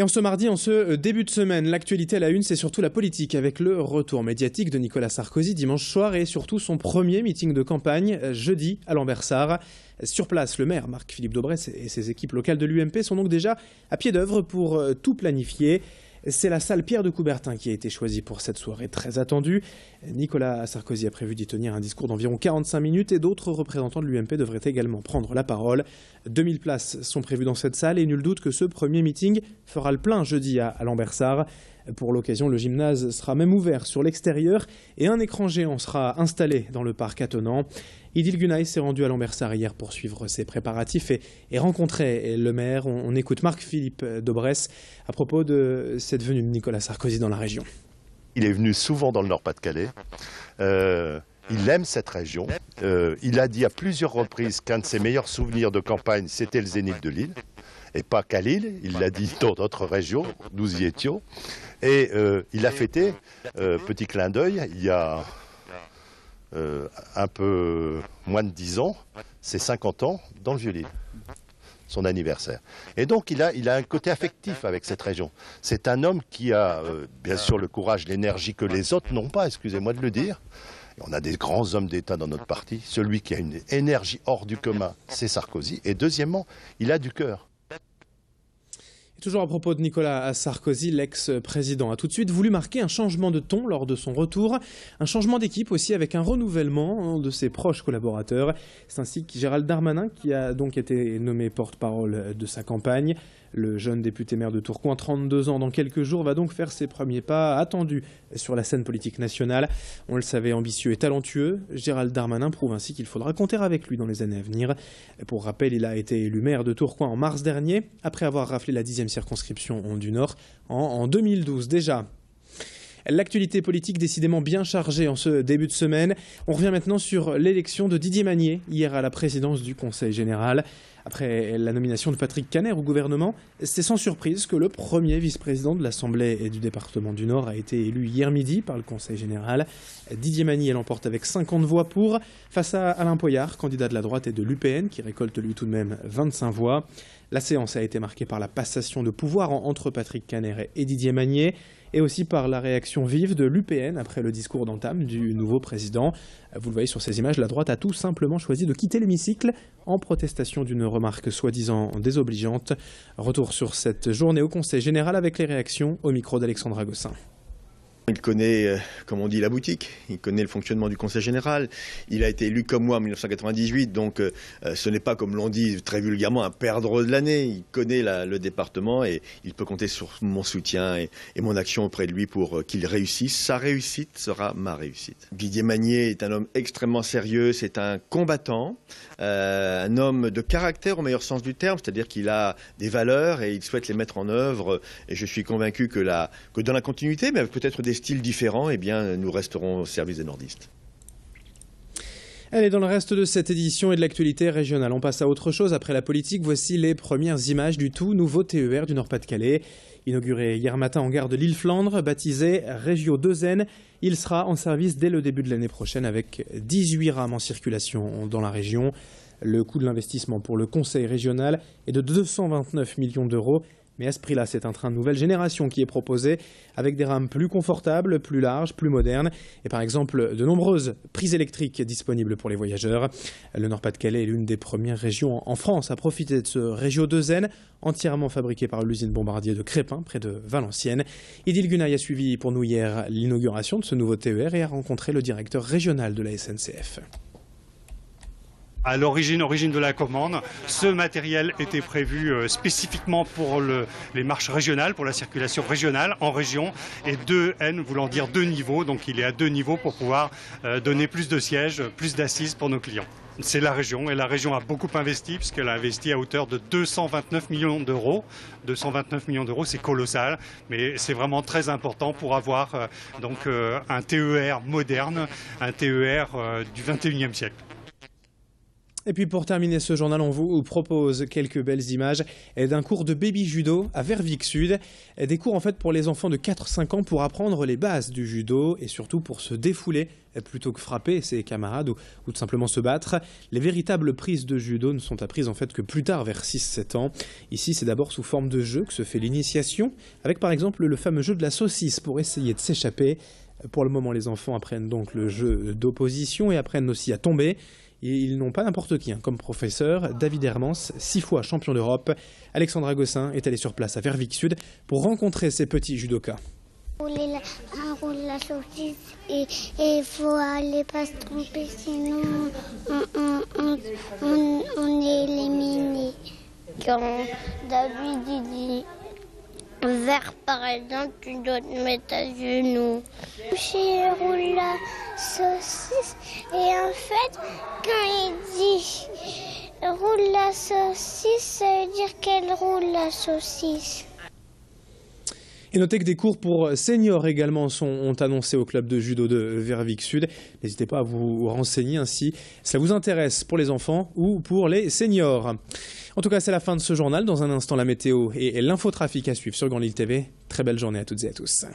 Et en ce mardi, en ce début de semaine, l'actualité à la une, c'est surtout la politique, avec le retour médiatique de Nicolas Sarkozy dimanche soir et surtout son premier meeting de campagne jeudi à Lambersart. Sur place, le maire Marc-Philippe Daubresse et ses équipes locales de l'UMP sont donc déjà à pied d'œuvre pour tout planifier. C'est la salle Pierre de Coubertin qui a été choisie pour cette soirée très attendue. Nicolas Sarkozy a prévu d'y tenir un discours d'environ 45 minutes et d'autres représentants de l'UMP devraient également prendre la parole. 2000 places sont prévues dans cette salle et nul doute que ce premier meeting fera le plein jeudi à Lambersart. Pour l'occasion, le gymnase sera même ouvert sur l'extérieur et un écran géant sera installé dans le parc attenant. Idil Günay s'est rendu à Lambersart hier pour suivre ses préparatifs et rencontrer le maire. On écoute Marc-Philippe Daubresse à propos de cette venue de Nicolas Sarkozy dans la région. Il est venu souvent dans le Nord-Pas-de-Calais. Il aime cette région. Il a dit à plusieurs reprises qu'un de ses meilleurs souvenirs de campagne, c'était le Zénith de Lille. Et pas qu'à Lille, il l'a dit dans d'autres régions, nous y étions. Et il a fêté, petit clin d'œil, il y a un peu moins de 10 ans, ses 50 ans dans le Vieux-Lille, son anniversaire. Et donc il a un côté affectif avec cette région. C'est un homme qui a bien sûr le courage, l'énergie que les autres n'ont pas, excusez-moi de le dire. Et on a des grands hommes d'État dans notre parti. Celui qui a une énergie hors du commun, c'est Sarkozy. Et deuxièmement, il a du cœur. Toujours à propos de Nicolas Sarkozy, l'ex-président a tout de suite voulu marquer un changement de ton lors de son retour, un changement d'équipe aussi avec un renouvellement de ses proches collaborateurs. C'est ainsi que Gérald Darmanin, qui a donc été nommé porte-parole de sa campagne, le jeune député maire de Tourcoing, 32 ans, dans quelques jours, va donc faire ses premiers pas attendus sur la scène politique nationale. On le savait, ambitieux et talentueux, Gérald Darmanin prouve ainsi qu'il faudra compter avec lui dans les années à venir. Pour rappel, il a été élu maire de Tourcoing en mars dernier, après avoir raflé la 10e circonscription du Nord en 2012 déjà. L'actualité politique décidément bien chargée en ce début de semaine. On revient maintenant sur l'élection de Didier Magnier, hier à la présidence du Conseil général. Après la nomination de Patrick Kanner au gouvernement, c'est sans surprise que le premier vice-président de l'Assemblée et du département du Nord a été élu hier midi par le Conseil général. Didier Magnier l'emporte avec 50 voix pour, face à Alain Poyart, candidat de la droite et de l'UPN, qui récolte lui tout de même 25 voix. La séance a été marquée par la passation de pouvoir entre Patrick Kanner et Didier Magnier, et aussi par la réaction vive de l'UPN après le discours d'entame du nouveau président. Vous le voyez sur ces images, la droite a tout simplement choisi de quitter l'hémicycle en protestation d'une remarque soi-disant désobligeante. Retour sur cette journée au Conseil général avec les réactions au micro d'Alexandra Gossin. Il connaît, comme on dit, la boutique, il connaît le fonctionnement du Conseil général. Il a été élu comme moi en 1998, donc ce n'est pas, comme l'on dit très vulgairement, un perdreau de l'année. Il connaît le département et il peut compter sur mon soutien et mon action auprès de lui pour qu'il réussisse. Sa réussite sera ma réussite. Didier Magnier est un homme extrêmement sérieux, c'est un combattant, un homme de caractère au meilleur sens du terme, c'est-à-dire qu'il a des valeurs et il souhaite les mettre en œuvre. Et je suis convaincu que dans la continuité, mais avec peut-être des styles différents, eh bien, nous resterons au service des nordistes. Allez, dans le reste de cette édition et de l'actualité régionale, on passe à autre chose. Après la politique, voici les premières images du tout nouveau TER du Nord-Pas-de-Calais. Inauguré hier matin en gare de Lille-Flandre, baptisé Régio 2N, il sera en service dès le début de l'année prochaine avec 18 rames en circulation dans la région. Le coût de l'investissement pour le Conseil régional est de 229 millions d'euros. Mais à ce prix-là, c'est un train de nouvelle génération qui est proposé avec des rames plus confortables, plus larges, plus modernes et par exemple de nombreuses prises électriques disponibles pour les voyageurs. Le Nord-Pas-de-Calais est l'une des premières régions en France à profiter de ce Régio 2N entièrement fabriqué par l'usine Bombardier de Crépin, près de Valenciennes. Idil Günay a suivi pour nous hier l'inauguration de ce nouveau TER et a rencontré le directeur régional de la SNCF. À l'origine de la commande, ce matériel était prévu spécifiquement pour les marches régionales, pour la circulation régionale en région, et 2N voulant dire 2 niveaux, donc il est à 2 niveaux pour pouvoir donner plus de sièges, plus d'assises pour nos clients. C'est la région, et la région a beaucoup investi, puisqu'elle a investi à hauteur de 229 millions d'euros. 229 millions d'euros, c'est colossal, mais c'est vraiment très important pour avoir un TER moderne, un TER du 21e siècle. Et puis pour terminer ce journal, on vous propose quelques belles images d'un cours de baby judo à Verviers Sud. Des cours en fait pour les enfants de 4-5 ans pour apprendre les bases du judo et surtout pour se défouler plutôt que frapper ses camarades ou tout simplement se battre. Les véritables prises de judo ne sont apprises en fait que plus tard, vers 6-7 ans. Ici, c'est d'abord sous forme de jeu que se fait l'initiation, avec par exemple le fameux jeu de la saucisse pour essayer de s'échapper. Pour le moment, les enfants apprennent donc le jeu d'opposition et apprennent aussi à tomber. Et ils n'ont pas n'importe qui, comme professeur. David Hermans, 6 fois champion d'Europe. Alexandra Gossin est allée sur place à Verviers Sud pour rencontrer ces petits judokas. On roule la saucisse et il faut aller pas se tromper, sinon on est éliminé. Quand David dit vert par exemple, tu dois te mettre à genoux. Il roule la saucisse et en fait quand il dit roule la saucisse, ça veut dire qu'elle roule la saucisse. Et notez que des cours pour seniors également ont annoncé au club de judo de Verviers Sud. N'hésitez pas à vous renseigner si ça vous intéresse pour les enfants ou pour les seniors. En tout cas, c'est la fin de ce journal. Dans un instant, la météo et l'infotrafic à suivre sur Grand Lille TV. Très belle journée à toutes et à tous.